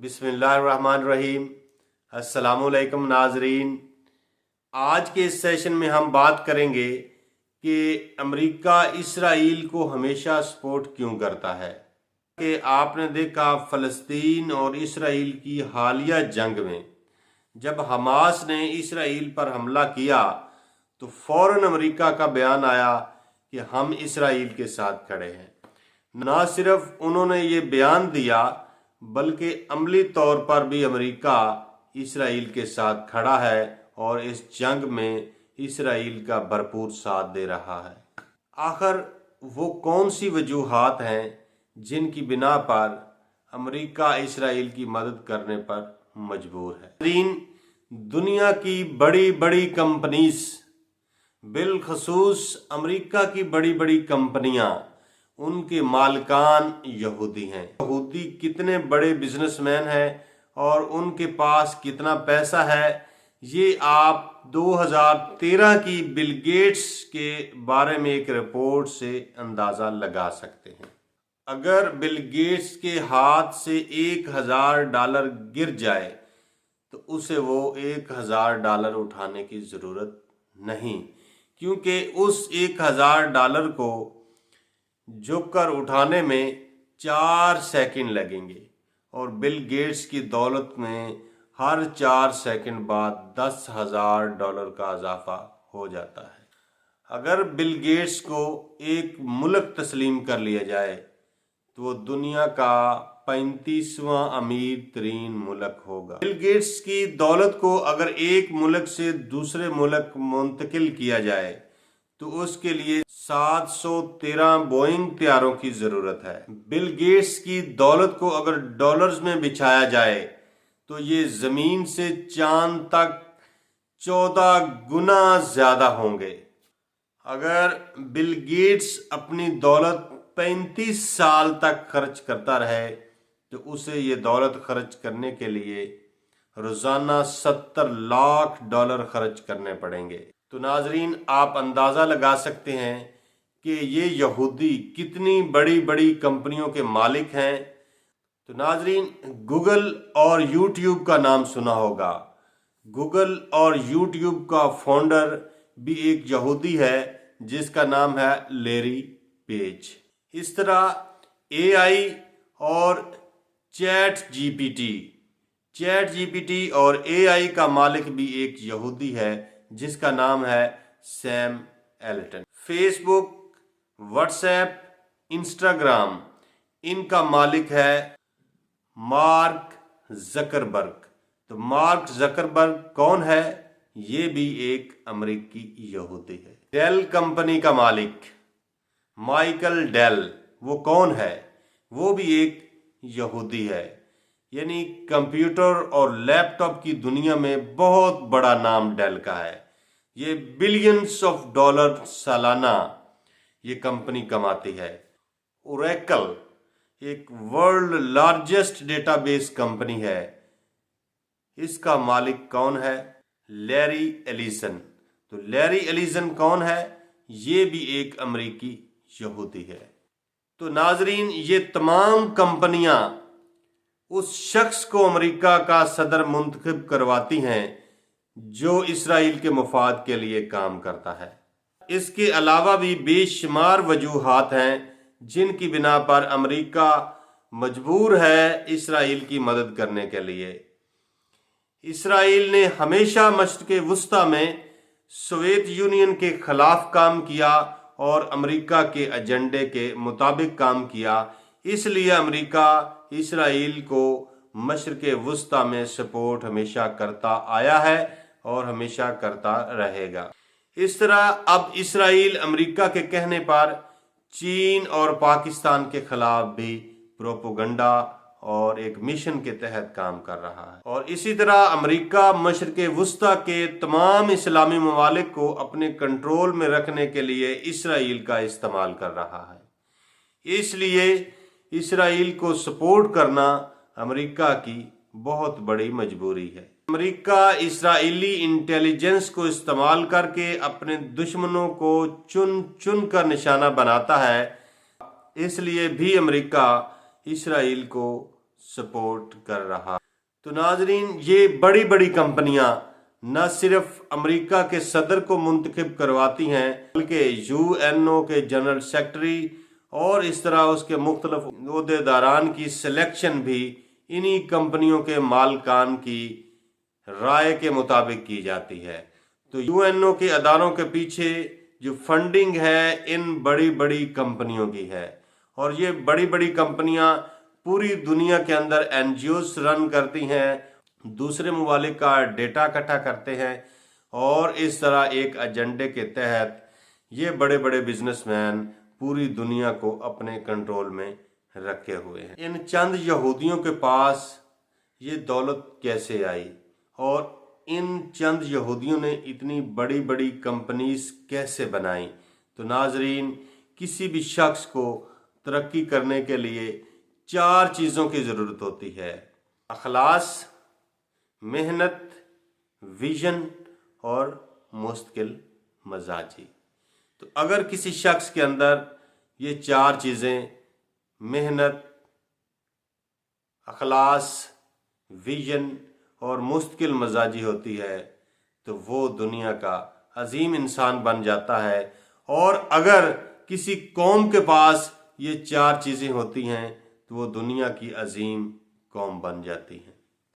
बिस्मिल्लाहिर्रहमानिर्रहीम। अस्सलामुअलैकुम नाजरीन। आज के इस सेशन में हम बात करेंगे कि अमेरिका इसराइल को हमेशा सपोर्ट क्यों करता है। कि आपने देखा फ़लस्तीन और इसराइल की हालिया जंग में जब हमास ने इसराइल पर हमला किया तो फ़ौरन अमेरिका का बयान आया कि हम इसराइल के साथ खड़े हैं। ना सिर्फ उन्होंने ये बयान दिया बल्कि अमली तौर पर भी अमेरिका इसराइल के साथ खड़ा है और इस जंग में इसराइल का भरपूर साथ दे रहा है। आखिर वो कौन सी वजूहात हैं जिनकी बिना पर अमेरिका इसराइल की मदद करने पर मजबूर है। दुनिया की बड़ी बड़ी कंपनीज, बिलखसूस अमेरिका की बड़ी बड़ी कंपनियां, उनके मालिकान यहूदी हैं। यहूदी कितने बड़े बिजनेसमैन हैं और उनके पास कितना पैसा है, ये आप 2013 की बिल गेट्स के बारे में एक रिपोर्ट से अंदाज़ा लगा सकते हैं। अगर बिल गेट्स के हाथ से $1000 गिर जाए तो उसे वो $1000 उठाने की ज़रूरत नहीं, क्योंकि उस $1000 को झुककर उठाने में 4 सेकंड लगेंगे और बिल गेट्स की दौलत में हर 4 सेकंड बाद $10,000 का इजाफा हो जाता है। अगर बिल गेट्स को एक मुल्क तस्लीम कर लिया जाए तो वो दुनिया का 35वां अमीर तरीन मुल्क होगा। बिल गेट्स की दौलत को अगर एक मुल्क से दूसरे मुल्क मुंतकिल किया जाए तो उसके लिए 713 बोइंग तैयारों की जरूरत है। बिल गेट्स की दौलत को अगर डॉलर्स में बिछाया जाए तो ये जमीन से चांद तक 14 गुना ज्यादा होंगे। अगर बिल गेट्स अपनी दौलत 35 साल तक खर्च करता रहे तो उसे ये दौलत खर्च करने के लिए रोजाना $70 लाख खर्च करने पड़ेंगे। तो नाजरीन, आप अंदाज़ा लगा सकते हैं कि ये यहूदी कितनी बड़ी बड़ी कंपनियों के मालिक हैं। तो नाजरीन, गूगल और यूट्यूब का नाम सुना होगा। गूगल और यूट्यूब का फाउंडर भी एक यहूदी है जिसका नाम है लैरी पेज। इस तरह एआई और चैट जीपीटी और एआई का मालिक भी एक यहूदी है जिसका नाम है Sam Altman. Facebook, WhatsApp, Instagram, इनका मालिक है मार्क जकरबर्ग। तो मार्क जकरबर्ग कौन है? ये भी एक अमेरिकी यहूदी है। डेल कंपनी का मालिक माइकल डेल, वो कौन है? वो भी एक यहूदी है। यानी कंप्यूटर और लैपटॉप की दुनिया में बहुत बड़ा नाम डेल का है। ये बिलियंस ऑफ डॉलर सालाना ये कंपनी कमाती है। ओरेकल एक वर्ल्ड लार्जेस्ट डेटाबेस कंपनी है। इसका मालिक कौन है? Larry Ellison. तो लैरी एलिसन कौन है? ये भी एक अमेरिकी यहूदी है। तो नाजरीन, ये तमाम कंपनियां उस शख्स को अमेरिका का सदर मुंतखब करवाती हैं जो इसराइल के मुफाद के लिए काम करता है। इसके अलावा भी बेशुमार वजूहात हैं जिनकी बिना पर अमेरिका मजबूर है इसराइल की मदद करने के लिए। इसराइल ने हमेशा मशरिक़ वुस्ता में सोवियत यूनियन के खिलाफ काम किया और अमेरिका के एजेंडे के मुताबिक काम किया। इसलिए अमेरिका इसराइल को मशरिक़ वुस्ता में सपोर्ट हमेशा करता आया है और हमेशा करता रहेगा। इस तरह अब इसराइल अमेरिका के कहने पर चीन और पाकिस्तान के खिलाफ भी प्रोपोगंडा और एक मिशन के तहत काम कर रहा है। और इसी तरह अमेरिका मशरिक़ वुस्ता के तमाम इस्लामी ममालिक को अपने कंट्रोल में रखने के लिए इसराइल का इस्तेमाल कर रहा है। इसलिए इसराइल को सपोर्ट करना अमेरिका की बहुत बड़ी मजबूरी है। अमेरिका इसराइली इंटेलिजेंस को इस्तेमाल करके अपने दुश्मनों को चुन चुन कर निशाना बनाता है। इसलिए भी अमेरिका इसराइल को سپورٹ کر رہا۔ تو ناظرین، یہ بڑی بڑی کمپنیاں نہ صرف امریکہ کے صدر کو منتخب کرواتی ہیں بلکہ UN کے جنرل سیکرٹری اور اس طرح اس کے مختلف عہدیداران کی سلیکشن بھی انہی کمپنیوں کے مالکان کی رائے کے مطابق کی جاتی ہے۔ تو UN کے اداروں کے پیچھے جو فنڈنگ ہے ان بڑی بڑی کمپنیوں کی ہے، اور یہ بڑی بڑی کمپنیاں پوری دنیا کے اندر NGOs رن کرتی ہیں، دوسرے ممالک کا ڈیٹا اکٹھا کرتے ہیں، اور اس طرح ایک ایجنڈے کے تحت یہ بڑے بڑے بزنس مین پوری دنیا کو اپنے کنٹرول میں رکھے ہوئے ہیں۔ ان چند یہودیوں کے پاس یہ دولت کیسے آئی، اور ان چند یہودیوں نے اتنی بڑی بڑی کمپنیز کیسے بنائیں؟ تو ناظرین، کسی بھی شخص کو ترقی کرنے کے لیے 4 چیزوں کی ضرورت ہوتی ہے: اخلاص، محنت، ویژن اور مستقل مزاجی۔ تو اگر کسی شخص کے اندر یہ 4 چیزیں محنت، اخلاص، ویژن اور مستقل مزاجی ہوتی ہے تو وہ دنیا کا عظیم انسان بن جاتا ہے، اور اگر کسی قوم کے پاس یہ 4 چیزیں ہوتی ہیں تو وہ دنیا کی عظیم قوم بن جاتی ہیں۔